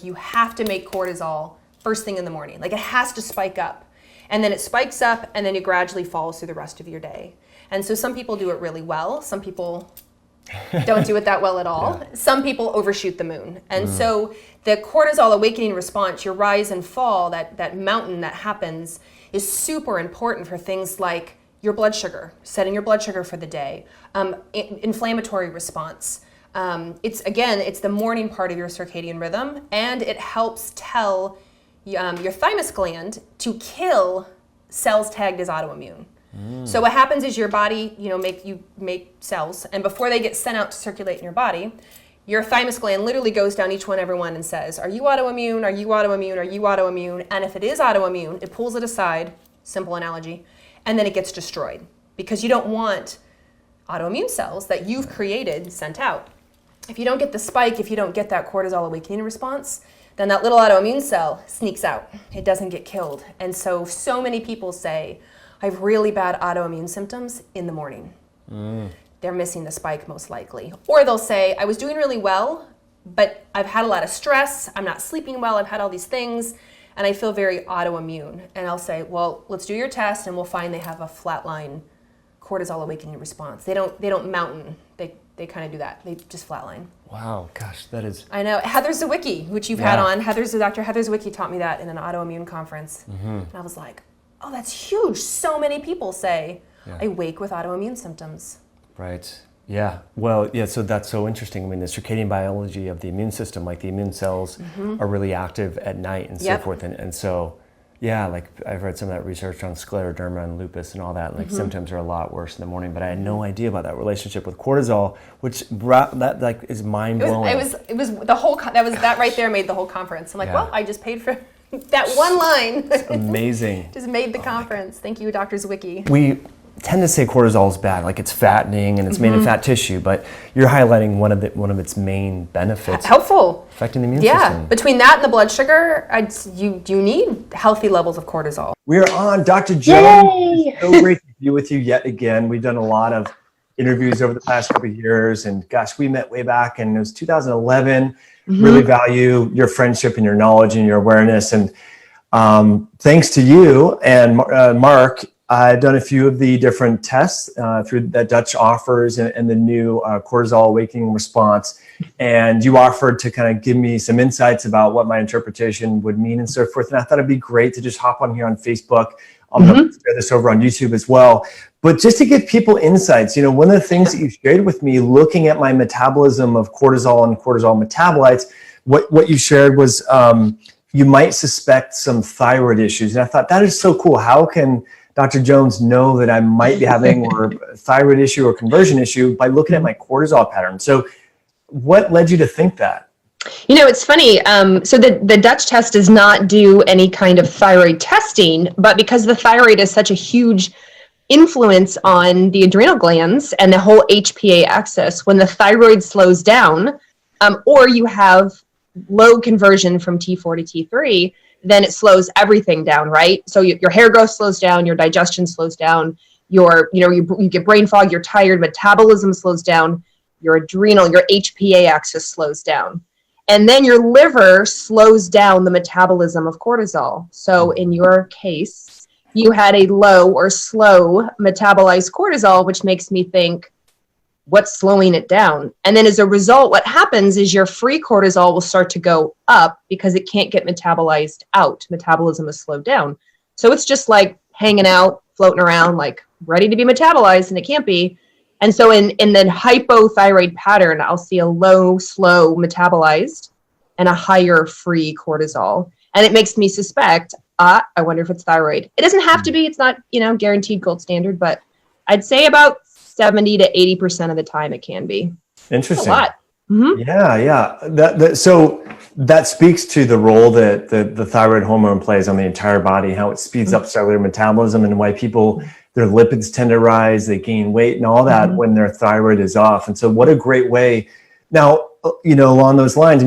You have to make cortisol first thing in the morning. Like, it has to spike up. And then it spikes up, and then it gradually falls through the rest of your day. And so some people do it really well. Some people don't do it that well at all. Yeah. Some people overshoot the moon. And so the cortisol awakening response, your rise and fall, that mountain that happens, is super important for things like your blood sugar, setting your blood sugar for the day, inflammatory response. It's the morning part of your circadian rhythm, and it helps tell your thymus gland to kill cells tagged as autoimmune. So what happens is your body, make cells, and before they get sent out to circulate in your body, your thymus gland literally goes down every one and says, are you autoimmune? Are you autoimmune? Are you autoimmune? And if it is autoimmune, it pulls it aside, simple analogy, and then it gets destroyed because you don't want autoimmune cells that you've created sent out. If you don't get the spike, if you don't get that cortisol awakening response, then that little autoimmune cell sneaks out. It doesn't get killed. And so many people say, I have really bad autoimmune symptoms in the morning. They're missing the spike most likely. Or they'll say, I was doing really well, but I've had a lot of stress, I'm not sleeping well, I've had all these things, and I feel very autoimmune. And I'll say, well, let's do your test, and we'll find they have a flatline cortisol awakening response. They don't mountain. They kind of do that. They just flatline. Wow, gosh, that is... I know. Heather Zawicki, which you've had on. Dr. Heather Zawicki taught me that in an autoimmune conference. And I was like, oh, that's huge. So many people say, I wake with autoimmune symptoms. Right. Yeah. Well, yeah, so that's so interesting. I mean, the circadian biology of the immune system, like the immune cells are really active at night and so forth. And so, yeah, like I've read some of that research on scleroderma and lupus and all that. Like symptoms are a lot worse in the morning, but I had no idea about that relationship with cortisol, which that like is mind blowing. It was the whole that right there made the whole conference. I'm like, well, I just paid for that one line. It's amazing. Just made the conference. Thank you, Dr. Zawicki. We tend to say cortisol is bad, like it's fattening and it's made of fat tissue, but you're highlighting one of its main benefits. Helpful. Affecting the immune system. Yeah, between that and the blood sugar, you need healthy levels of cortisol. We're on Dr. Jones. It's so great to be with you yet again. We've done a lot of interviews over the past couple of years, and gosh, we met way back and it was 2011. Really value your friendship and your knowledge and your awareness. And thanks to you and Mark, I've done a few of the different tests through that Dutch offers and the new Cortisol Awakening Response. And you offered to kind of give me some insights about what my interpretation would mean and so forth. And I thought it'd be great to just hop on here on Facebook. I'm going to share this over on YouTube as well. But just to give people insights, one of the things that you shared with me, looking at my metabolism of cortisol and cortisol metabolites, what you shared was you might suspect some thyroid issues. And I thought that is so cool. How can Dr. Jones know that I might be having a thyroid issue or conversion issue by looking at my cortisol pattern? So what led you to think that? It's funny. So the Dutch test does not do any kind of thyroid testing, but because the thyroid is such a huge influence on the adrenal glands and the whole HPA axis, when the thyroid slows down, or you have low conversion from T4 to T3, then it slows everything down, right? So your hair growth slows down, your digestion slows down, you get brain fog, you're tired, metabolism slows down, your adrenal, your HPA axis slows down. And then your liver slows down the metabolism of cortisol. So in your case, you had a low or slow metabolized cortisol, which makes me think, what's slowing it down? And then as a result, what happens is your free cortisol will start to go up because it can't get metabolized out. Metabolism is slowed down. So it's just like hanging out, floating around, like ready to be metabolized, and it can't be. And so in the hypothyroid pattern, I'll see a low, slow metabolized and a higher free cortisol. And it makes me suspect, I wonder if it's thyroid. It doesn't have to be, it's not, guaranteed gold standard, but I'd say about 70 to 80% of the time it can be. Interesting. That's a lot. Yeah. So that speaks to the role that the thyroid hormone plays on the entire body, how it speeds up cellular metabolism, and why people, their lipids tend to rise, they gain weight and all that when their thyroid is off. And so what a great way. Now, along those lines,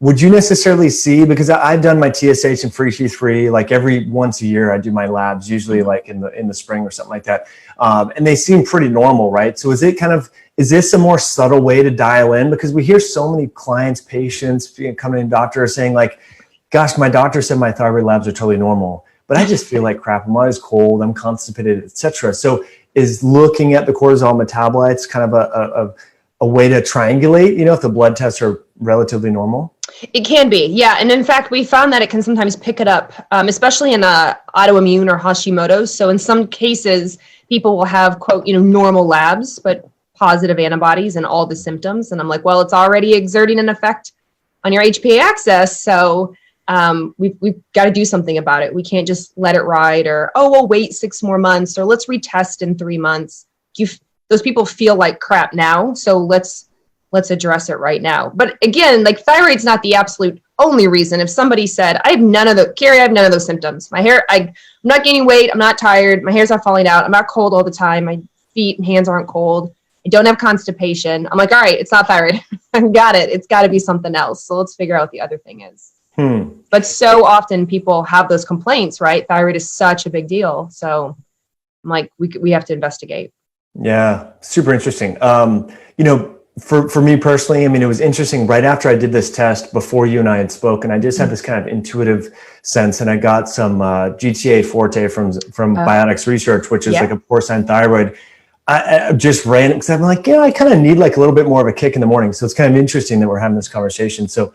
would you necessarily see, because I've done my TSH and free T3, like every once a year I do my labs, usually like in the spring or something like that. And they seem pretty normal, right? So is this a more subtle way to dial in? Because we hear so many clients, patients coming in, doctors saying like, gosh, my doctor said my thyroid labs are totally normal, but I just feel like crap. I'm always cold, I'm constipated, etc. So is looking at the cortisol metabolites kind of a way to triangulate, if the blood tests are relatively normal? It can be, yeah. And in fact, we found that it can sometimes pick it up, especially in autoimmune or Hashimoto's. So in some cases, people will have, quote, normal labs, but positive antibodies and all the symptoms. And I'm like, well, it's already exerting an effect on your HPA axis. So we've got to do something about it. We can't just let it ride, or, oh, we'll wait 6 more months, or let's retest in 3 months. Those people feel like crap now. So let's address it right now. But again, like thyroid's not the absolute only reason. If somebody said, Carrie, I have none of those symptoms. My hair, I'm not gaining weight. I'm not tired. My hair's not falling out. I'm not cold all the time. My feet and hands aren't cold. I don't have constipation. I'm like, all right, it's not thyroid. I've got it. It's got to be something else. So let's figure out what the other thing is. But so often people have those complaints, right? Thyroid is such a big deal. So I'm like, we have to investigate. Yeah, super interesting. For me personally, it was interesting right after I did this test, before you and I had spoken, I just had this kind of intuitive sense, and I got some DHEA Forte from Biotics Research, which is like a porcine thyroid. I just ran it because I'm like, I kind of need like a little bit more of a kick in the morning. So it's kind of interesting that we're having this conversation. So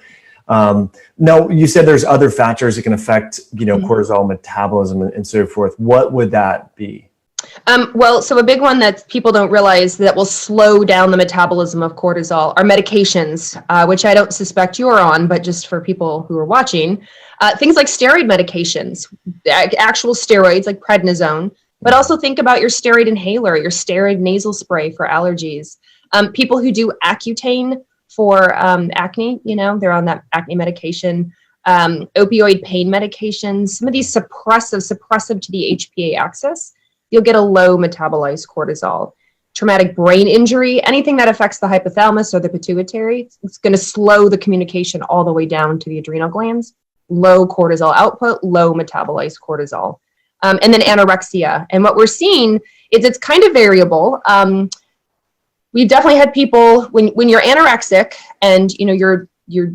now you said there's other factors that can affect, cortisol metabolism and so forth. What would that be? Well, so a big one that people don't realize that will slow down the metabolism of cortisol are medications, which I don't suspect you're on, but just for people who are watching, things like steroid medications, actual steroids like prednisone, but also think about your steroid inhaler, your steroid nasal spray for allergies. People who do Accutane for acne, they're on that acne medication, opioid pain medications, some of these suppressive to the HPA axis. You'll get a low metabolized cortisol. Traumatic brain injury, anything that affects the hypothalamus or the pituitary, it's going to slow the communication all the way down to the adrenal glands. Low cortisol output, low metabolized cortisol. And then anorexia. And what we're seeing is it's kind of variable. We've definitely had people, when you're anorexic and you're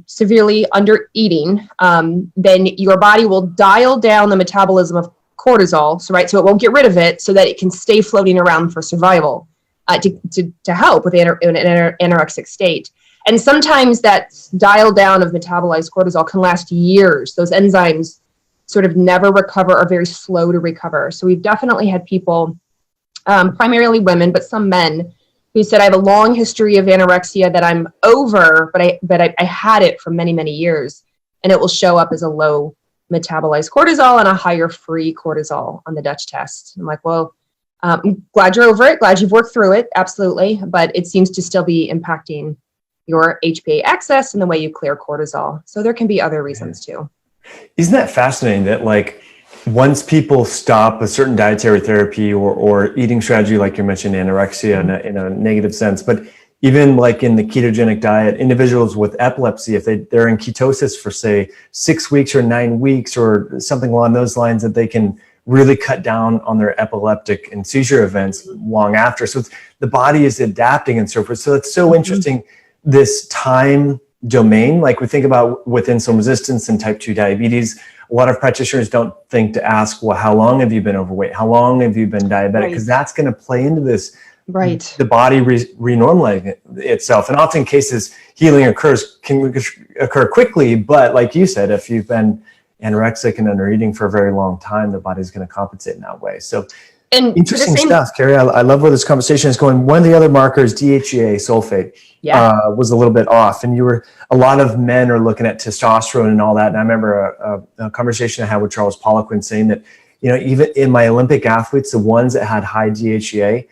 severely under eating, then your body will dial down the metabolism of cortisol, so it won't get rid of it, so that it can stay floating around for survival, to help with an anorexic state. And sometimes that dial down of metabolized cortisol can last years. Those enzymes sort of never recover, or very slow to recover. So we've definitely had people, primarily women, but some men, who said, I have a long history of anorexia that I'm over, but I had it for many, many years, and it will show up as a low metabolized cortisol and a higher free cortisol on the Dutch test. I'm like, well, I'm glad you're over it. Glad you've worked through it. Absolutely. But it seems to still be impacting your HPA axis and the way you clear cortisol. So there can be other reasons too. Isn't that fascinating that once people stop a certain dietary therapy or eating strategy, like you mentioned, anorexia in a negative sense, but even in the ketogenic diet, individuals with epilepsy, if they're in ketosis for say 6 weeks or 9 weeks or something along those lines, that they can really cut down on their epileptic and seizure events long after. So the body is adapting and so forth. So it's so interesting, this time domain, like we think about with insulin resistance and type 2 diabetes. A lot of practitioners don't think to ask, well, how long have you been overweight? How long have you been diabetic? Because that's going to play into this. Right. The body renormalizing itself. And often cases, healing can occur quickly. But like you said, if you've been anorexic and under eating for a very long time, the body's going to compensate in that way. So interesting stuff, Carrie. I love where this conversation is going. One of the other markers, DHEA sulfate, was a little bit off. And a lot of men are looking at testosterone and all that. And I remember a conversation I had with Charles Poliquin saying that, even in my Olympic athletes, the ones that had high DHEA,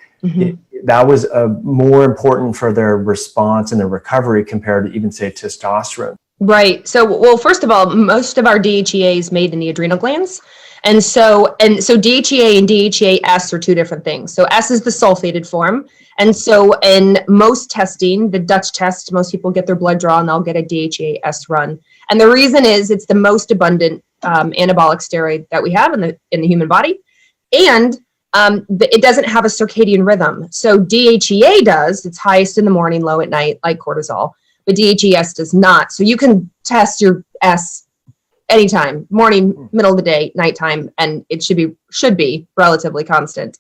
that was more important for their response and their recovery compared to even say testosterone. Right. So, well, first of all, most of our DHEA is made in the adrenal glands. And so DHEA and DHEAS are two different things. So S is the sulfated form. And so in most testing, the Dutch test, most people get their blood drawn, they'll get a DHEAS run. And the reason is it's the most abundant anabolic steroid that we have in the human body. And it doesn't have a circadian rhythm. So DHEA does, it's highest in the morning, low at night, like cortisol, but DHEAS does not. So you can test your S anytime, morning, middle of the day, nighttime, and it should be relatively constant.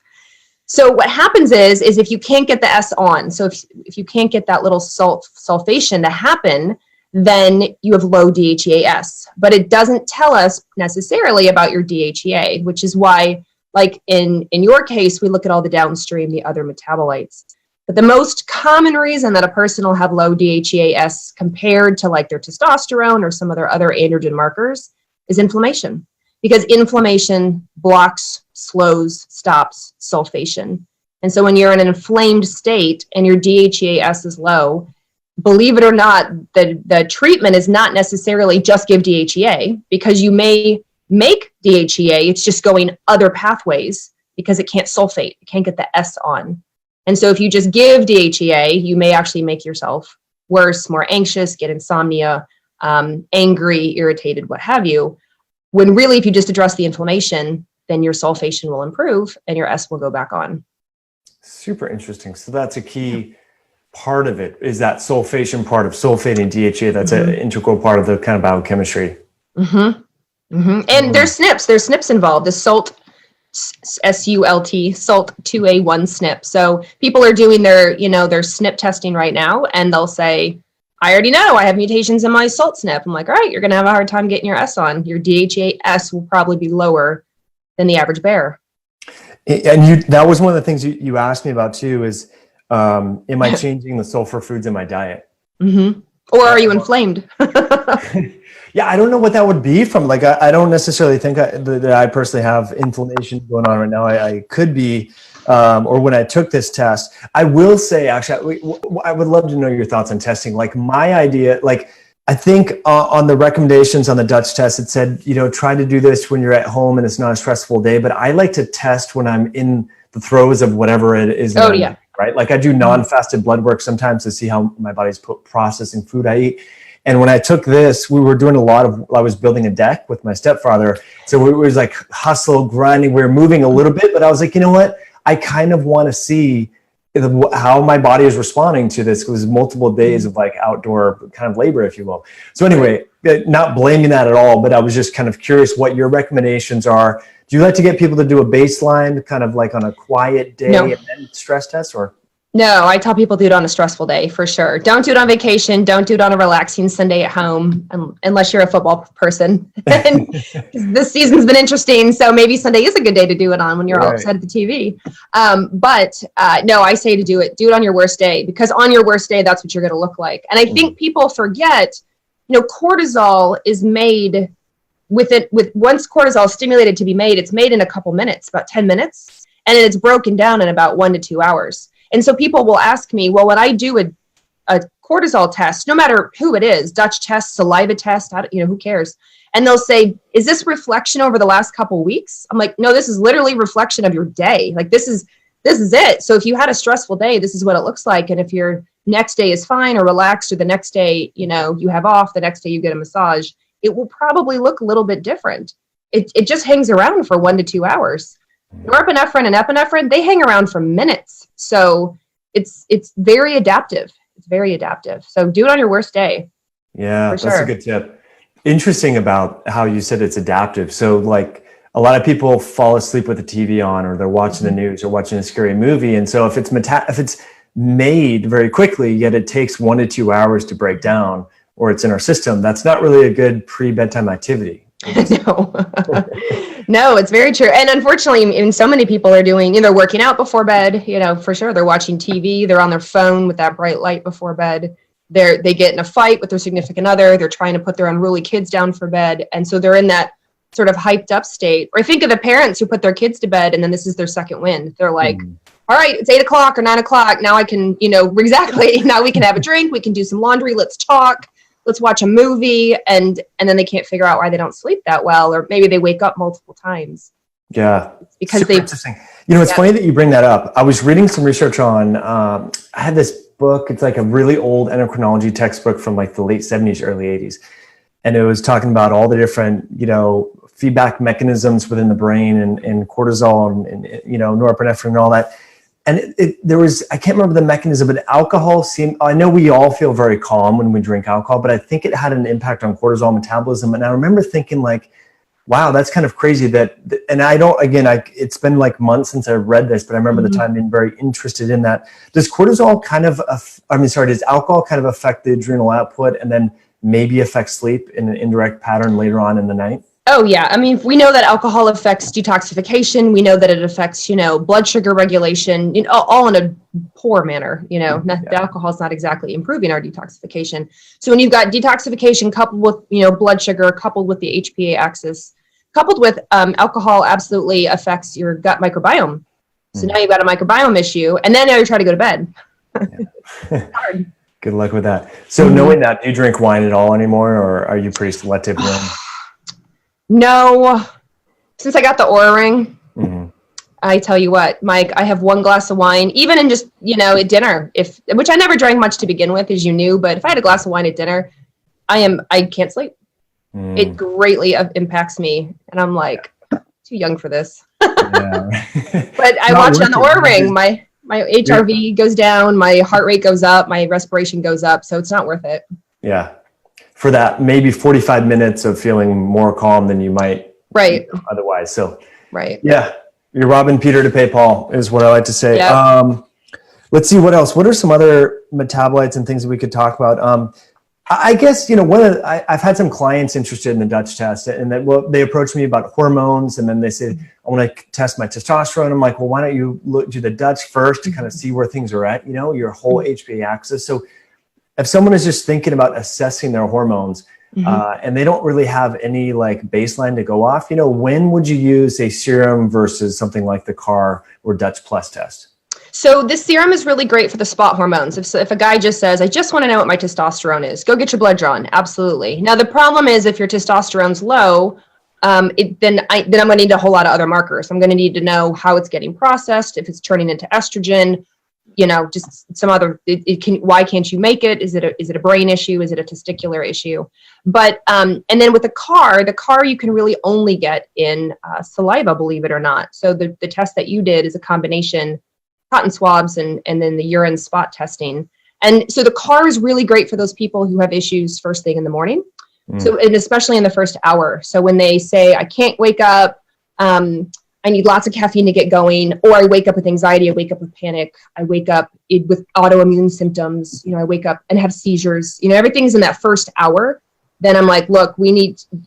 So what happens is if you can't get the S on, so if you can't get that little sulfation to happen, then you have low DHEAS. But it doesn't tell us necessarily about your DHEA, which is why, like in your case, we look at all the downstream, the other metabolites. But the most common reason that a person will have low DHEAS compared to like their testosterone or some other androgen markers is inflammation. Because inflammation blocks, slows, stops sulfation. And so when you're in an inflamed state and your DHEAS is low, believe it or not, the treatment is not necessarily just give DHEA, because you may make DHEA, it's just going other pathways because it can't sulfate, it can't get the S on. And so if you just give DHEA, you may actually make yourself worse, more anxious, get insomnia, angry, irritated, what have you. When really, if you just address the inflammation, then your sulfation will improve and your S will go back on. Super interesting. So that's a key part of it, is that sulfation part of sulfating DHEA. That's an integral part of the kind of biochemistry. And there's SNPs involved, the SULT, SULT, SULT2A1 SNP. So people are doing their SNP testing right now, and they'll say, I already know I have mutations in my SULT SNP. I'm like, all right, you're going to have a hard time getting your S on. Your DHEAS will probably be lower than the average bear. And that was one of the things you asked me about too, is am I changing the sulfur foods in my diet? Or are you inflamed? Yeah, I don't know what that would be from. Like, I don't necessarily think that I personally have inflammation going on right now. I could be, or when I took this test. I will say, actually, I would love to know your thoughts on testing. Like, my idea, like, I think on the recommendations on the Dutch test, it said, try to do this when you're at home and it's not a stressful day. But I like to test when I'm in the throes of whatever it is. Right? Like, I do non-fasted blood work sometimes to see how my body's processing food I eat. And when I took this, we were doing I was building a deck with my stepfather. So it was like hustle, grinding. We were moving a little bit, but I was like, you know what? I kind of want to see how my body is responding to this. It was multiple days of like outdoor kind of labor, if you will. So anyway, not blaming that at all, but I was just kind of curious what your recommendations are. Do you like to get people to do a baseline kind of like on a quiet day and then stress test, or? No, I tell people do it on a stressful day for sure. Don't do it on vacation. Don't do it on a relaxing Sunday at home, unless you're a football person. And this season's been interesting, so maybe Sunday is a good day to do it on when you're all upset at the TV. But no, I say to do it on your worst day, because on your worst day, that's what you're going to look like. And I think people forget, cortisol is made once cortisol is stimulated to be made, it's made in a couple minutes, about 10 minutes, and then it's broken down in about 1 to 2 hours. And so people will ask me, well, when I do a cortisol test, no matter who it is, Dutch test, saliva test, who cares? And they'll say, is this reflection over the last couple of weeks? I'm like, no, this is literally reflection of your day. Like, this is it. So if you had a stressful day, this is what it looks like. And if your next day is fine or relaxed, or the next day, you have off, the next day you get a massage, it will probably look a little bit different. It just hangs around for 1 to 2 hours. Norepinephrine and epinephrine, they hang around for minutes. So it's very adaptive. It's very adaptive. So do it on your worst day. Yeah, that's a good tip. Interesting about how you said it's adaptive. So like a lot of people fall asleep with the TV on, or they're watching the news or watching a scary movie. And so if it's made very quickly, yet it takes 1 to 2 hours to break down, or it's in our system, that's not really a good pre-bedtime activity. No, it's very true. And unfortunately, so many people are doing, they're working out before bed, for sure. They're watching TV, they're on their phone with that bright light before bed. They get in a fight with their significant other. They're trying to put their unruly kids down for bed. And so they're in that sort of hyped up state. Or think of the parents who put their kids to bed and then this is their second wind. They're like, all right, it's 8 o'clock or 9 o'clock. Now I can, exactly. Now we can have a drink. We can do some laundry. Let's talk let's watch a movie, and then they can't figure out why they don't sleep that well, or maybe they wake up multiple times. Yeah. It's because Super interesting. You know, it's funny that you bring that up. I was reading some research on, I had this book, it's like a really old endocrinology textbook from like the late 70s, early 80s. And it was talking about all the different, you know, feedback mechanisms within the brain and cortisol and, you know, norepinephrine and all that. And there was, I can't remember the mechanism, but alcohol seemed, I know we all feel very calm when we drink alcohol, but I think it had an impact on cortisol metabolism. And I remember thinking like, wow, that's kind of crazy that, and I don't, again, it's been like months since I read this, but I remember the time being very interested in that. Does cortisol kind of, does alcohol kind of affect the adrenal output and then maybe affect sleep in an indirect pattern later on in the night? Oh yeah. I mean, we know that alcohol affects detoxification. We know that it affects, you know, blood sugar regulation, you know, all in a poor manner, you know, the alcohol is not exactly improving our detoxification. So when you've got detoxification coupled with, you know, blood sugar, coupled with the HPA axis, coupled with alcohol absolutely affects your gut microbiome. So now you've got a microbiome issue, and then now you're trying to go to bed. It's hard. Good luck with that. So knowing that, do you drink wine at all anymore, or are you pretty selective? No. Since I got the Oura Ring, I tell you what, Mike, I have one glass of wine, even in just, you know, at dinner, which I never drank much to begin with, as you knew, but if I had a glass of wine at dinner, I can't sleep. It greatly impacts me. And I'm like, too young for this. But I watch on the Oura Ring, my HRV goes down, my heart rate goes up, my respiration goes up. So it's not worth it. Yeah. For that, maybe 45 minutes of feeling more calm than you might otherwise. So, yeah, you're robbing Peter to pay Paul is what I like to say. Yep. Let's see what else. What are some other metabolites and things that we could talk about? I guess, you know, I've had some clients interested in the Dutch test, and then they approached me about hormones, and then they said, I want to test my testosterone. I'm like, well, why don't you do the Dutch first to kind of see where things are at, you know, your whole HPA axis. So if someone is just thinking about assessing their hormones and they don't really have any like baseline to go off, you know, when would you use a serum versus something like the CAR or Dutch Plus test? So this serum is really great for the spot hormones. If a guy just says, I just want to know what my testosterone is, go get your blood drawn. Absolutely. Now, the problem is if your testosterone's low, then I'm going to need a whole lot of other markers. I'm going to need to know how it's getting processed, if it's turning into estrogen, you know, just some other, why can't you make it? Is it a brain issue? Is it a testicular issue? But, and then with the CAR you can really only get in saliva, believe it or not. So the test that you did is a combination cotton swabs and then the urine spot testing. And so the CAR is really great for those people who have issues first thing in the morning. So, and especially in the first hour. So when they say, I can't wake up, I need lots of caffeine to get going, or I wake up with anxiety, I wake up with panic, I wake up with autoimmune symptoms, you know, I wake up and have seizures, you know, everything's in that first hour. Then I'm like, look,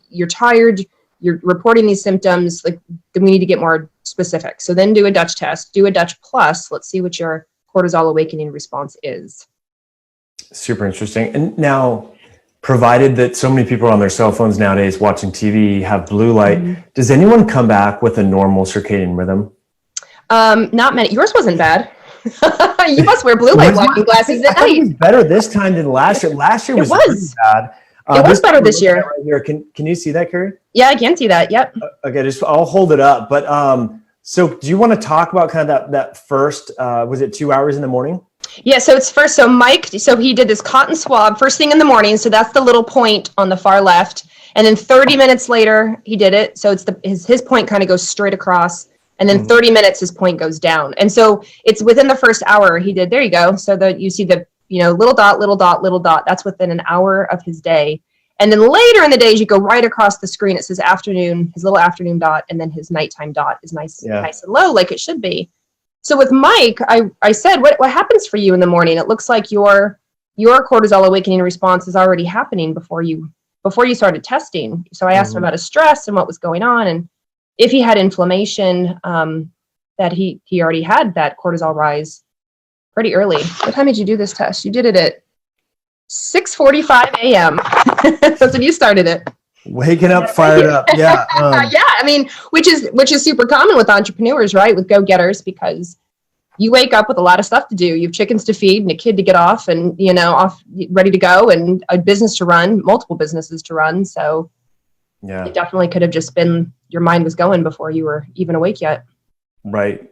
you're tired, you're reporting these symptoms, like then we need to get more specific. So then do a Dutch test, do a Dutch Plus. Let's see what your cortisol awakening response is. Super interesting. And now, provided that so many people are on their cell phones nowadays watching TV have blue light, does anyone come back with a normal circadian rhythm? Not many. Yours wasn't bad. You must wear blue light blocking glasses at night. It was better this time than last year. Last year was pretty bad. It was better this year. Right here. Can you see that, Carrie? Yeah, I can see that. Yep. Okay, I'll hold it up. But so do you want to talk about kind of that first, was it 2 hours in the morning? Yeah, so it's first, so Mike, so he did this cotton swab first thing in the morning. So that's the little point on the far left. And then 30 minutes later, he did it. So it's his point kind of goes straight across. And then 30 minutes, his point goes down. And so it's within the first hour he did, there you go. So you see the, you know, little dot, little dot, little dot. That's within an hour of his day. And then later in the days, you go right across the screen. It says afternoon, his little afternoon dot, and then his nighttime dot is nice and low, like it should be. So with Mike, I said, what happens for you in the morning? It looks like your cortisol awakening response is already happening before you started testing. So I asked him about his stress and what was going on, and if he had inflammation, that he already had that cortisol rise pretty early. What time did you do this test? You did it at 6:45 a.m. That's when you started it. Waking up, fired up. Yeah. Yeah. I mean, which is super common with entrepreneurs, right? With go-getters, because you wake up with a lot of stuff to do. You have chickens to feed and a kid to get off and, off ready to go and a business to run, multiple businesses to run. So yeah, it definitely could have just been your mind was going before you were even awake yet. Right.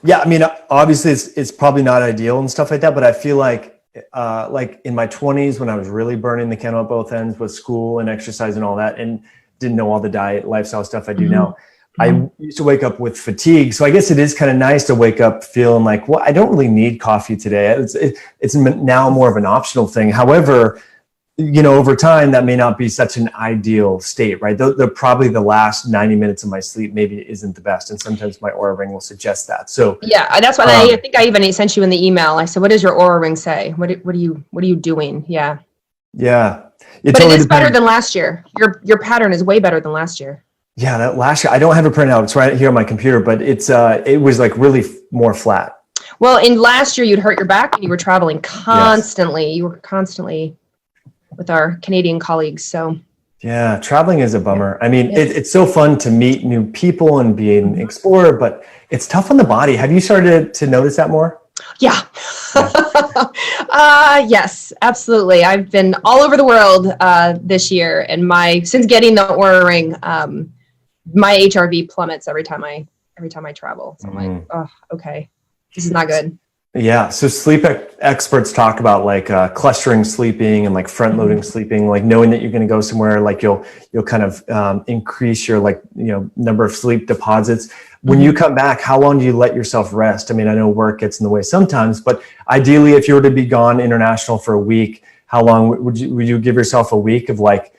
Yeah. I mean, obviously it's probably not ideal and stuff like that, but I feel like in my 20s when I was really burning the candle at both ends with school and exercise and all that, and didn't know all the diet, lifestyle stuff I do now. I used to wake up with fatigue. So I guess it is kind of nice to wake up feeling like, well, I don't really need coffee today. It's now more of an optional thing. However, over time, that may not be such an ideal state, right? Probably the last 90 minutes of my sleep maybe isn't the best. And sometimes my Oura Ring will suggest that. So yeah, that's what I think I even sent you in the email. I said, what does your Oura Ring say? What are you doing? Yeah. Yeah. But totally it is better than last year. Your pattern is way better than last year. Yeah, that last year, I don't have it printed out. It's right here on my computer, but it was like really more flat. Well, in last year, you'd hurt your back and you were traveling constantly. Yes. You were constantly with our Canadian colleagues. So yeah, traveling is a bummer. I mean, it's so fun to meet new people and be an explorer, but it's tough on the body. Have you started to notice that more? Yeah. Yes, absolutely. I've been all over the world this year, and since getting the Oura Ring, my HRV plummets every time I travel. So I'm like, oh, okay, this is not good. Yeah. So sleep experts talk about like clustering sleeping and like front loading sleeping, like knowing that you're going to go somewhere, like you'll kind of increase your number of sleep deposits. When you come back, how long do you let yourself rest? I mean, I know work gets in the way sometimes, but ideally, if you were to be gone international for a week, how long would you give yourself a week of like,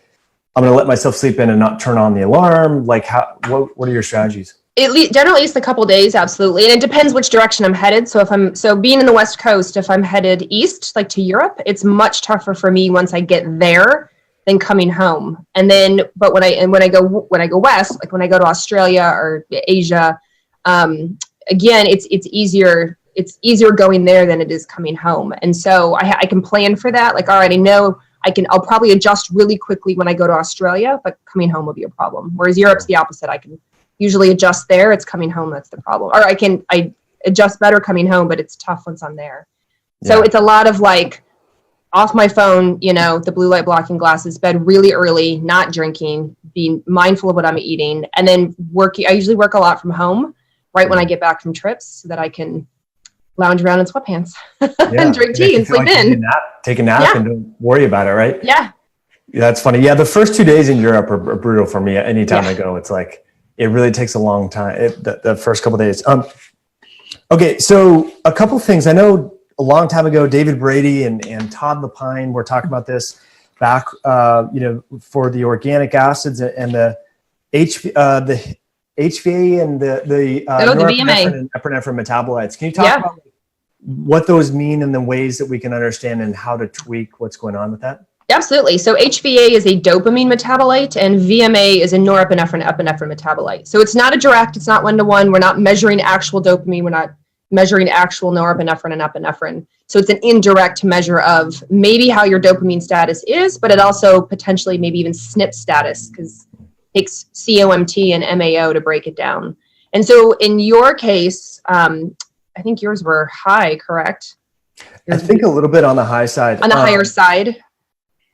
I'm going to let myself sleep in and not turn on the alarm? Like what are your strategies? Generally, it's a couple days, absolutely. And it depends which direction I'm headed. So being in the West Coast, if I'm headed east, like to Europe, it's much tougher for me once I get there than coming home. And then, but when I go west, like when I go to Australia or Asia, again, it's easier. It's easier going there than it is coming home. And so I can plan for that. Like, all right, I know I'll probably adjust really quickly when I go to Australia, but coming home will be a problem. Whereas Europe's the opposite. I can usually adjust there. It's coming home that's the problem. Or I adjust better coming home, but it's tough once I'm there. So it's a lot of like off my phone, the blue light blocking glasses, bed really early, not drinking, being mindful of what I'm eating, and then working. I usually work a lot from home right when I get back from trips so that I can lounge around in sweatpants and drink tea and sleep in. Take a nap and don't worry about it, right? Yeah. That's funny. Yeah, the first 2 days in Europe are brutal for me. Anytime I go, it's like, it really takes a long time, the first couple of days. Okay, so a couple of things. I know a long time ago, David Brady and Todd Lapine were talking about this back, for the organic acids and the HVA and the norepinephrine and epinephrine metabolites. Can you talk about what those mean and the ways that we can understand and how to tweak what's going on with that? Absolutely. So HVA is a dopamine metabolite and VMA is a norepinephrine epinephrine metabolite. So it's not a direct, it's not one-to-one. We're not measuring actual dopamine. We're not measuring actual norepinephrine and epinephrine. So it's an indirect measure of maybe how your dopamine status is, but it also potentially maybe even SNP status because it takes COMT and MAO to break it down. And so in your case, I think yours were high, correct? I think a little bit on the high side. On the higher side.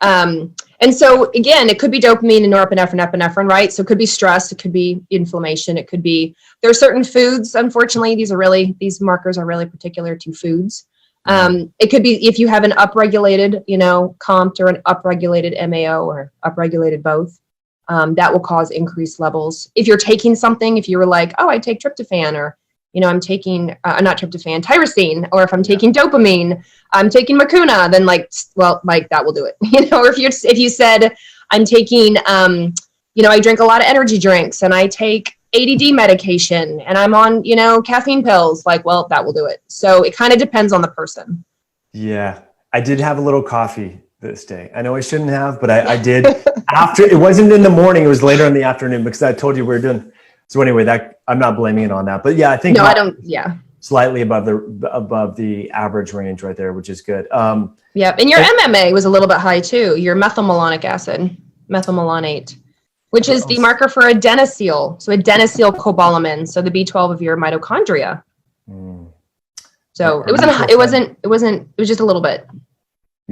And so again, it could be dopamine and norepinephrine, epinephrine, right? So it could be stress, it could be inflammation, it could be, there are certain foods, unfortunately, these markers are really particular to foods. It could be if you have an upregulated, COMT or an upregulated MAO or upregulated both, that will cause increased levels. If you're taking something, if you were like, oh, I take tryptophan or, I'm taking, not tryptophan, tyrosine, or if I'm taking dopamine, I'm taking Mucuna, then that will do it. Or if you said I'm taking, I drink a lot of energy drinks and I take ADD medication and I'm on, caffeine pills, that will do it. So it kind of depends on the person. Yeah. I did have a little coffee this day. I know I shouldn't have, but I did after, it wasn't in the morning. It was later in the afternoon because I told you we were doing. So anyway, that I'm not blaming it on that, but yeah, I think slightly above the average range right there, which is good. Yeah, and your MMA was a little bit high too. Your methylmalonic acid, methylmalonate, which is the marker for adenosine. So adenosylcobalamin, so the B12 of your mitochondria. So it was just a little bit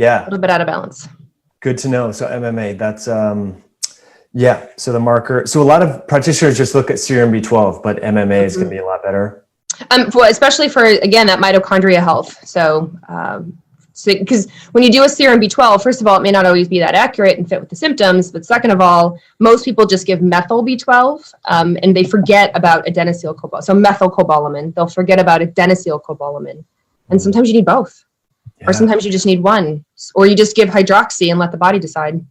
out of balance. Good to know. So MMA, that's, so the marker, so a lot of practitioners just look at serum B12, but MMA is going to be a lot better. Especially for, again, that mitochondria health. So, because when you do a serum B12, first of all, it may not always be that accurate and fit with the symptoms. But second of all, most people just give methyl B12 and they forget about adenosylcobalamin. So methylcobalamin, they'll forget about adenosylcobalamin. And sometimes you need both. Or sometimes you just need one. Or you just give hydroxy and let the body decide.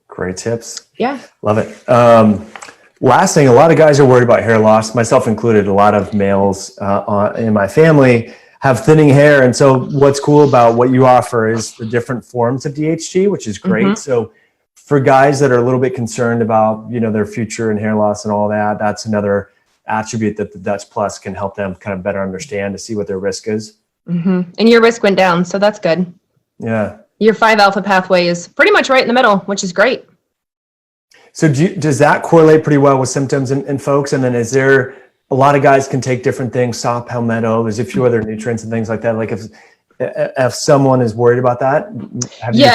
Great tips. Yeah. Love it. Last thing, a lot of guys are worried about hair loss, myself included. A lot of males in my family have thinning hair. And so what's cool about what you offer is the different forms of DHT, which is great. So for guys that are a little bit concerned about, their future and hair loss and all that, that's another attribute that the Dutch Plus can help them kind of better understand to see what their risk is. And your risk went down. So that's good. Yeah. Your 5-alpha pathway is pretty much right in the middle, which is great. So does that correlate pretty well with symptoms in folks? And then is there, a lot of guys can take different things, saw palmetto, there's a few other nutrients and things like that. Like if someone is worried about that.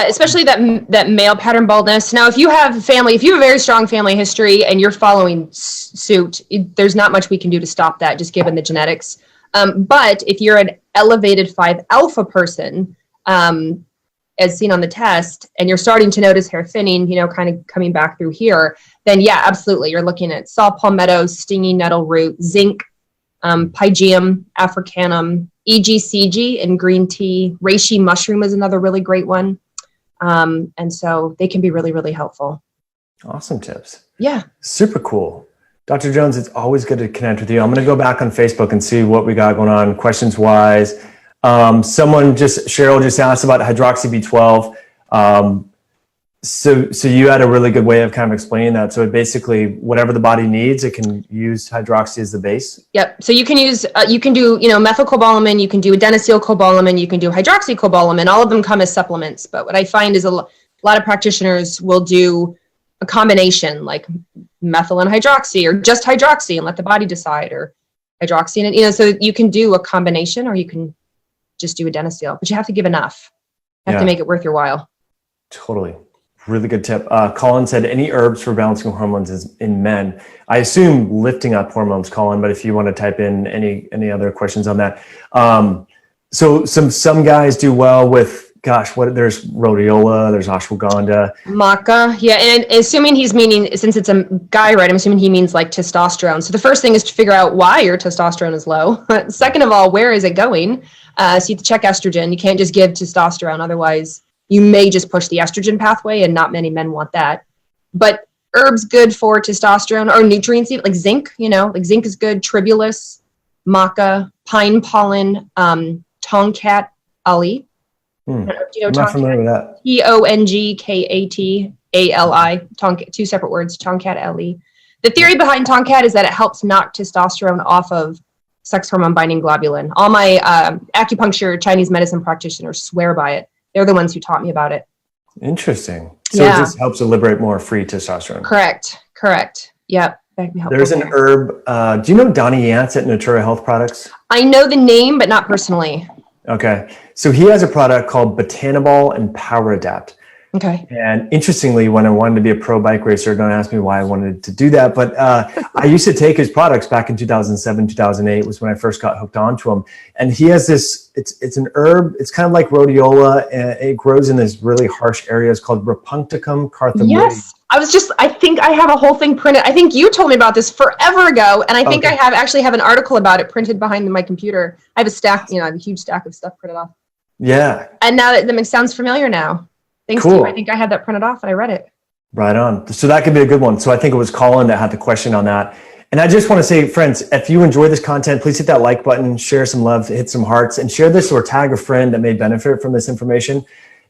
Especially that male pattern baldness. Now, if you have a very strong family history and you're following suit, there's not much we can do to stop that, just given the genetics. But if you're an elevated 5-alpha person, as seen on the test, and you're starting to notice hair thinning, kind of coming back through here, then yeah, absolutely. You're looking at saw palmetto, stinging nettle root, zinc, pygeum, africanum, EGCG in green tea. Reishi mushroom is another really great one. And so they can be really, really helpful. Awesome tips. Yeah. Super cool. Dr. Jones, it's always good to connect with you. I'm going to go back on Facebook and see what we got going on questions wise. Cheryl just asked about hydroxy B12. So you had a really good way of kind of explaining that. So it basically, whatever the body needs, it can use hydroxy as the base. Yep. So you can use, you can do, methylcobalamin, you can do adenosylcobalamin, you can do hydroxycobalamin. All of them come as supplements. But what I find is a lot of practitioners will do a combination, like methyl and hydroxy, or just hydroxy and let the body decide, or hydroxy and so you can do a combination, or you can just do adenosyl, but you have to give enough. You have to make it worth your while. Totally. Really good tip. Colin said, any herbs for balancing hormones in men? I assume lifting up hormones, Colin, but if you want to type in any other questions on that. So some guys do well with, there's rhodiola, there's ashwagandha. Maca. Yeah. And assuming he's meaning, since it's a guy, right, I'm assuming he means like testosterone. So the first thing is to figure out why your testosterone is low. Second of all, where is it going? So you have to check estrogen. You can't just give testosterone. Otherwise, you may just push the estrogen pathway, and not many men want that. But herbs good for testosterone, or nutrients, like zinc, like zinc is good. Tribulus, maca, pine pollen, tongkat ali. I'm not familiar with that. TONGKATALI, Tongkat, two separate words, tongkat ali. The theory behind tongkat is that it helps knock testosterone off of sex hormone binding globulin. All my acupuncture Chinese medicine practitioners swear by it. They're the ones who taught me about it. Interesting. So it just helps to liberate more free testosterone. Correct. Yep. There's an herb. Do you know Donnie Yance at Natura Health Products? I know the name, but not personally. Okay. So he has a product called Botanibol and Power Adapt. Okay. And interestingly, when I wanted to be a pro bike racer, don't ask me why I wanted to do that, but I used to take his products back in 2007, 2008 was when I first got hooked onto him. And he has this, it's an herb, it's kind of like rhodiola, and it grows in this really harsh areas called Rapuncticum carthamoides. Yes. I think I have a whole thing printed. I think you told me about this forever ago, and I think I actually have an article about it printed behind my computer. I have a stack, I have a huge stack of stuff printed off. Yeah. And now it sounds familiar now. Thanks to you. I think I had that printed off and I read it. Right on. So that could be a good one. So I think it was Colin that had the question on that. And I just want to say, friends, if you enjoy this content, please hit that like button, share some love, hit some hearts, and share this or tag a friend that may benefit from this information.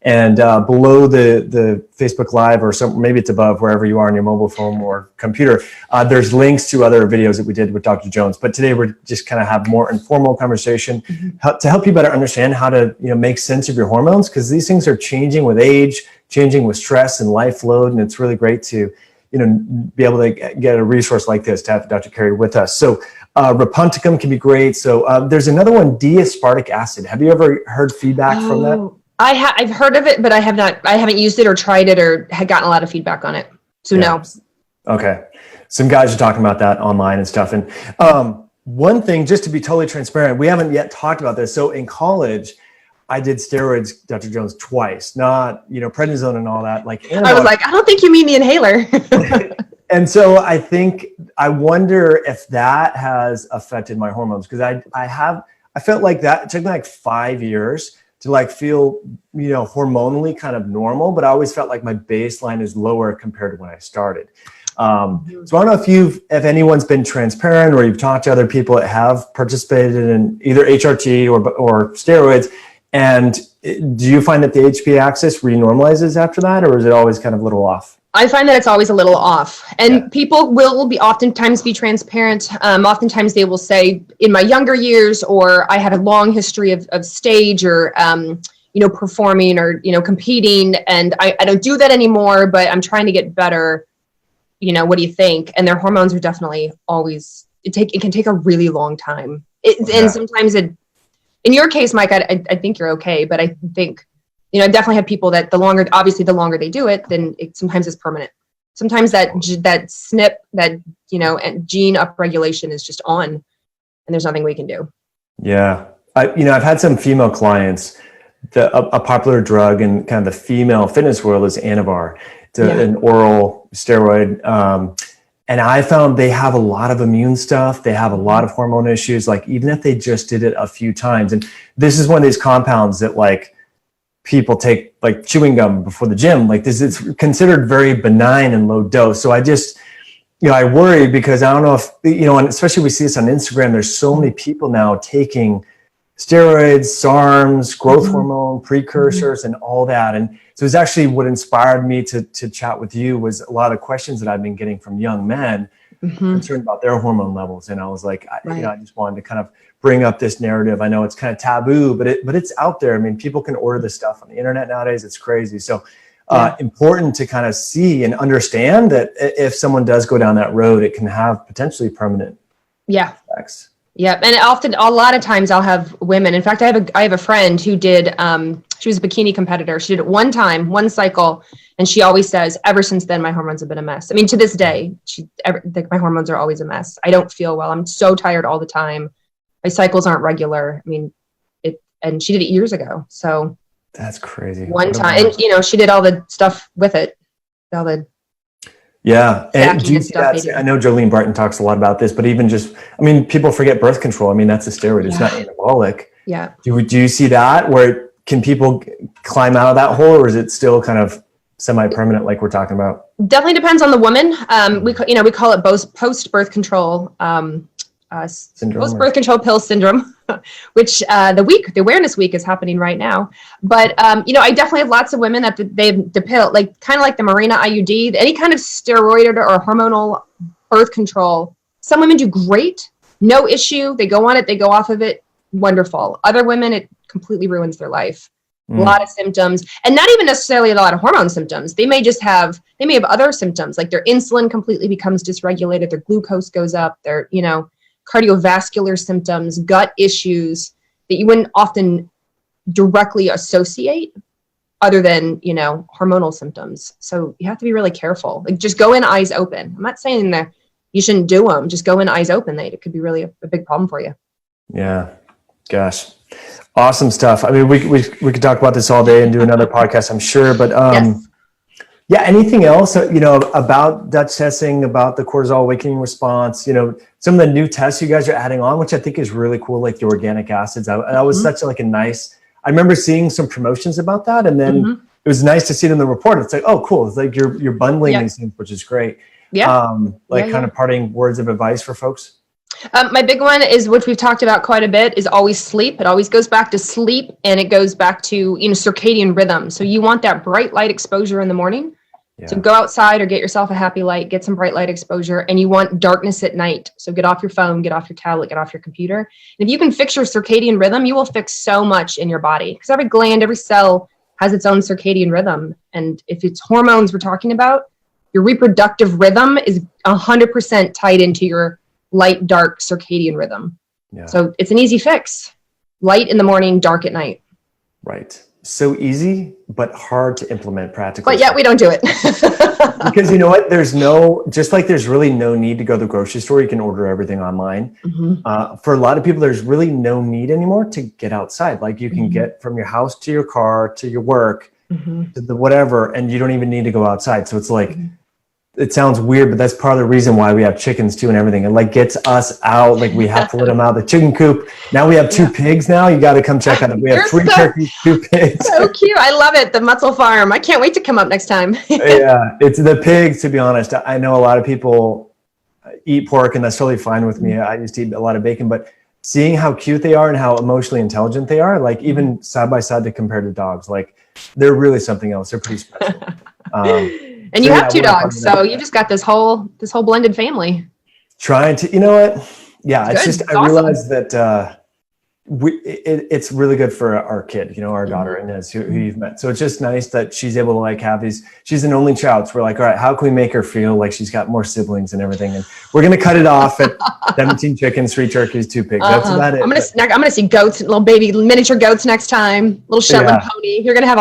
And below the Facebook Live, or maybe it's above, wherever you are on your mobile phone or computer, there's links to other videos that we did with Dr. Jones. But today we're just kind of have more informal conversation to help you better understand how to make sense of your hormones, because these things are changing with age, changing with stress and life load, and it's really great to be able to get a resource like this to have Dr. Carrie with us. So Repunticum can be great. So there's another one, D-aspartic acid. Have you ever heard feedback from that? I've heard of it, but I haven't used it or tried it or had gotten a lot of feedback on it. So no. Okay. Some guys are talking about that online and stuff. And one thing, just to be totally transparent, we haven't yet talked about this. So in college, I did steroids, Dr. Jones, twice, not, prednisone and all that. Like I was like, I don't think you mean the inhaler. And so I wonder if that has affected my hormones, because I felt like that, it took me like 5 years to like feel, hormonally kind of normal, but I always felt like my baseline is lower compared to when I started. So I don't know if anyone's been transparent or you've talked to other people that have participated in either HRT or steroids. And do you find that the HPA axis renormalizes after that, or is it always kind of a little off? I find that it's always a little off, and people will oftentimes be transparent. Oftentimes they will say, in my younger years, or I had a long history of stage or, performing or, competing, and I don't do that anymore, but I'm trying to get better. What do you think? And their hormones are definitely always, it can take a really long time. And sometimes in your case, Mike, I think you're okay, but I think, I definitely have people that the longer they do it, then sometimes it's permanent. Sometimes that SNP, and gene upregulation is just on, and there's nothing we can do. Yeah. I've had some female clients, a popular drug in kind of the female fitness world is Anavar. It's an oral steroid. And I found they have a lot of immune stuff. They have a lot of hormone issues, like even if they just did it a few times. And this is one of these compounds that like people take like chewing gum before the gym. Like this is considered very benign and low dose. So I just, I worry because I don't know if, and especially we see this on Instagram, there's so many people now taking steroids, SARMs, growth hormone, precursors, and all that. And so it's actually what inspired me to chat with you was a lot of questions that I've been getting from young men concerned about their hormone levels. And I was like, I just wanted to kind of bring up this narrative. I know it's kind of taboo, but it's out there. I mean, people can order this stuff on the internet nowadays. It's crazy. So important to kind of see and understand that if someone does go down that road, it can have potentially permanent effects. Yeah, and a lot of times I'll have women. In fact, I have a friend who did. She was a bikini competitor. She did it one time, one cycle, and she always says, ever since then, my hormones have been a mess. I mean, to this day, my hormones are always a mess. I don't feel well. I'm so tired all the time. My cycles aren't regular. I mean, and she did it years ago. So that's crazy. One time, and she did all the stuff with it, all the. Yeah. And do you see that? I know Jolene Barton talks a lot about this, but even just, people forget birth control. I mean, that's a steroid. It's not anabolic. Yeah. Do you see that where can people climb out of that hole, or is it still kind of semi-permanent like we're talking about? Definitely depends on the woman. We call it post-birth control, syndrome, post-birth control pill syndrome, which the awareness week is happening right now. But I definitely have lots of women that the pill, like kind of like the Mirena IUD, any kind of steroid or hormonal birth control. Some women do great, no issue. They go on it, they go off of it, wonderful. Other women, it completely ruins their life. A lot of symptoms, and not even necessarily a lot of hormone symptoms. They may have other symptoms, like their insulin completely becomes dysregulated, their glucose goes up, their cardiovascular symptoms, gut issues that you wouldn't often directly associate other than, hormonal symptoms. So you have to be really careful. Like just go in eyes open. I'm not saying that you shouldn't do them. Just go in eyes open. It could be really a big problem for you. Yeah. Gosh. Awesome stuff. I mean, we could talk about this all day and do another podcast, I'm sure, but anything else, about Dutch testing, about the cortisol awakening response, some of the new tests you guys are adding on, which I think is really cool, like the organic acids. That was such a nice, I remember seeing some promotions about that. And then it was nice to see it in the report. It's like, oh, cool. It's like you're bundling these things, which is great. Yeah. Kind of parting words of advice for folks. My big one is, which we've talked about quite a bit, is always sleep. It always goes back to sleep, and it goes back to circadian rhythm. So you want that bright light exposure in the morning. Yeah. So go outside or get yourself a happy light, get some bright light exposure, and you want darkness at night. So get off your phone, get off your tablet, get off your computer. And if you can fix your circadian rhythm, you will fix so much in your body, because every gland, every cell has its own circadian rhythm. And if it's hormones we're talking about, Your reproductive rhythm is 100% tied into your light, dark circadian rhythm. Yeah. So it's an easy fix. Light in the morning, dark at night. Right. So easy, but hard to implement practically. But yet we don't do it. Because you know what? Just like there's really no need to go to the grocery store. You can order everything online. For a lot of people, there's really no need anymore to get outside. Like you can get from your house to your car, to your work, to the whatever, and you don't even need to go outside. So it's like, it sounds weird, but that's part of the reason why we have chickens too and everything. It like gets us out. Like we have to let them out of the chicken coop. Now we have 2 pigs now. You got to come check on it. We have 3 turkeys, 2 pigs. So cute. I love it. The Mutzel Farm. I can't wait to come up next time. Yeah, it's the pigs, to be honest. I know a lot of people eat pork and that's totally fine with me. I used to eat a lot of bacon, but seeing how cute they are and how emotionally intelligent they are, like even side by side to compare to dogs, like they're really something else. They're pretty special. And you have 2 dogs, so you just got this whole blended family. Trying to, you know what? Yeah, it's just, I awesome. realized that it's really good for our kid, you know, our daughter Inez, who you've met. So it's just nice that she's able to like have these, she's an only child. So we're like, all right, how can we make her feel like she's got more siblings and everything? And we're going to cut it off at 17 chickens, 3 turkeys, 2 pigs. That's about it. I'm going to see goats, little baby miniature goats next time, little Shetland pony. You're going to have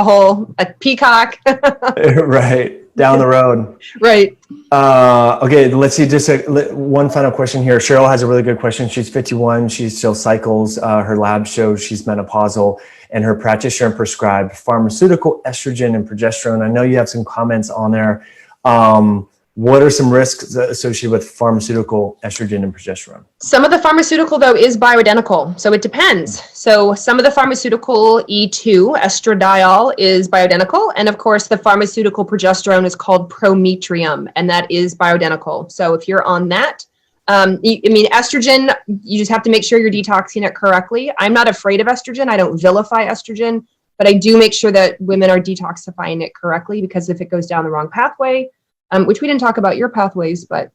a peacock. Right. Down the road. Right. Okay, let's see. Just one final question here. Cheryl has a really good question. She's 51. She still cycles. Her lab shows she's menopausal, and her practitioner prescribed pharmaceutical estrogen and progesterone. I know you have some comments on there. What are some risks associated with pharmaceutical estrogen and progesterone? Some of the pharmaceutical, though, is bioidentical. So it depends. So some of the pharmaceutical E2, estradiol, is bioidentical. And of course, the pharmaceutical progesterone is called prometrium, and that is bioidentical. So if you're on that, estrogen, you just have to make sure you're detoxing it correctly. I'm not afraid of estrogen. I don't vilify estrogen, but I do make sure that women are detoxifying it correctly, because if it goes down the wrong pathway, which we didn't talk about your pathways, but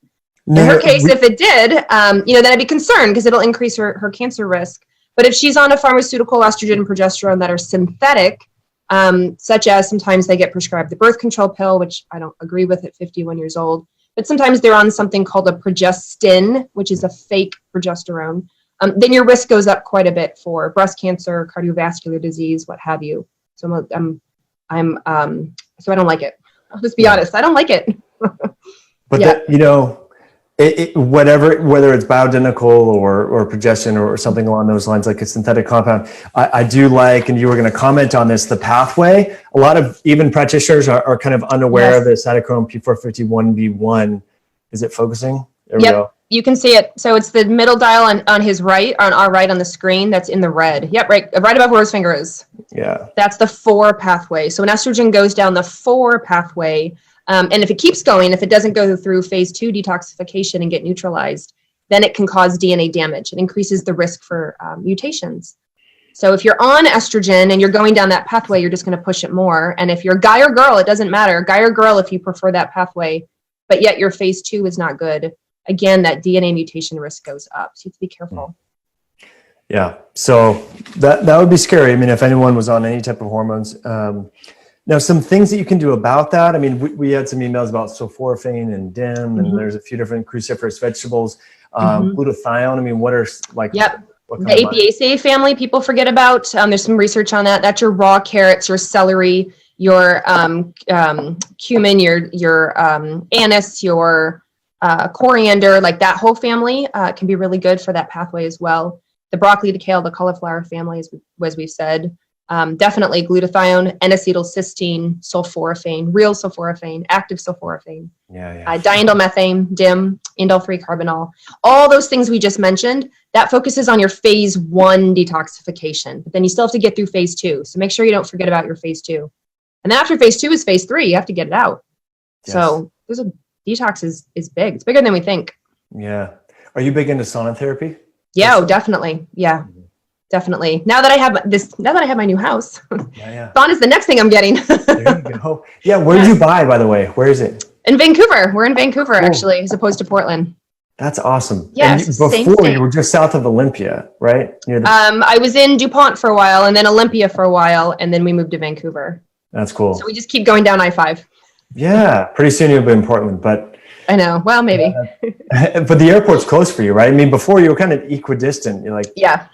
in her case, if it did, then I'd be concerned because it'll increase her cancer risk. But if she's on a pharmaceutical estrogen and progesterone that are synthetic, such as sometimes they get prescribed the birth control pill, which I don't agree with at 51 years old, but sometimes they're on something called a progestin, which is a fake progesterone, then your risk goes up quite a bit for breast cancer, cardiovascular disease, what have you. So so I don't like it. I'll just be honest. I don't like it. But whether it's bioidentical or progestin or something along those lines, like a synthetic compound, I do like, and you were going to comment on this, the pathway. A lot of even practitioners are kind of unaware of the cytochrome P451B1. Is it focusing? There we go. You can see it. So it's the middle dial on his right, on our right on the screen. That's in the red. Yep, right above where his finger is. Yeah. That's the 4 pathway. So when estrogen goes down the 4 pathway, and if it keeps going, if it doesn't go through phase 2 detoxification and get neutralized, then it can cause DNA damage. It increases the risk for mutations. So if you're on estrogen and you're going down that pathway, you're just going to push it more. And if you're guy or girl, it doesn't matter. Guy or girl, if you prefer that pathway, but yet your phase 2 is not good, again, that DNA mutation risk goes up. So you have to be careful. Yeah. So that would be scary. I mean, if anyone was on any type of hormones. Now, some things that you can do about that. I mean, we had some emails about sulforaphane and DIM, and there's a few different cruciferous vegetables. Glutathione. I mean, what are like? Yep. The Apiaceae family, people forget about. There's some research on that. That's your raw carrots, your celery, your cumin, your anise, your coriander, like that whole family can be really good for that pathway as well. The broccoli, the kale, the cauliflower family, as we've said, definitely glutathione, N-acetylcysteine, sulforaphane, real sulforaphane, active sulforaphane, diindolmethane, DIM, indole-3 carbinol, all those things we just mentioned, that focuses on your phase 1 detoxification, but then you still have to get through phase 2. So make sure you don't forget about your phase 2. And then after phase 2 is phase 3, you have to get it out. Yes. So there's a detox is big. It's bigger than we think. Yeah. Are you big into sauna therapy? Yeah, definitely. Yeah, definitely. Now that I have my new house, sauna is the next thing I'm getting. There you go. Yeah. Where did you buy, by the way? Where is it? In Vancouver. We're in Vancouver, actually, as opposed to Portland. That's awesome. Yeah. Before you were just south of Olympia, right? I was in DuPont for a while, and then Olympia for a while, and then we moved to Vancouver. That's cool. So we just keep going down I-5. Yeah, pretty soon you'll be in Portland, but I know. Well, maybe. but the airport's close for you, right? I mean, before you were kind of equidistant. You're like, Yeah.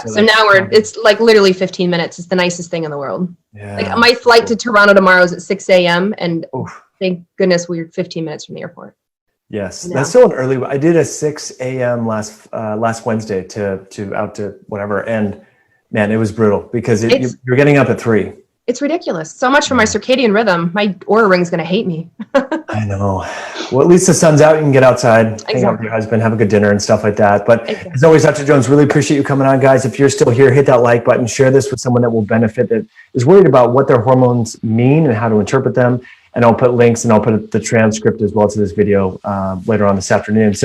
So now it's like literally 15 minutes. It's the nicest thing in the world. yeah. Like my flight to Toronto tomorrow is at 6 a.m. and thank goodness we're 15 minutes from the airport. Yes, that's still an early. I did a 6 a.m. last Wednesday to out to whatever, and man, it was brutal because you're getting up at 3. It's ridiculous. So much for my circadian rhythm. My Oura Ring's going to hate me. I know. Well, at least the sun's out. You can get outside, hang out with your husband, have a good dinner and stuff like that. But as always, Dr. Jones, really appreciate you coming on, guys. If you're still here, hit that like button, share this with someone that will benefit, that is worried about what their hormones mean and how to interpret them. And I'll put links and I'll put the transcript as well to this video later on this afternoon. So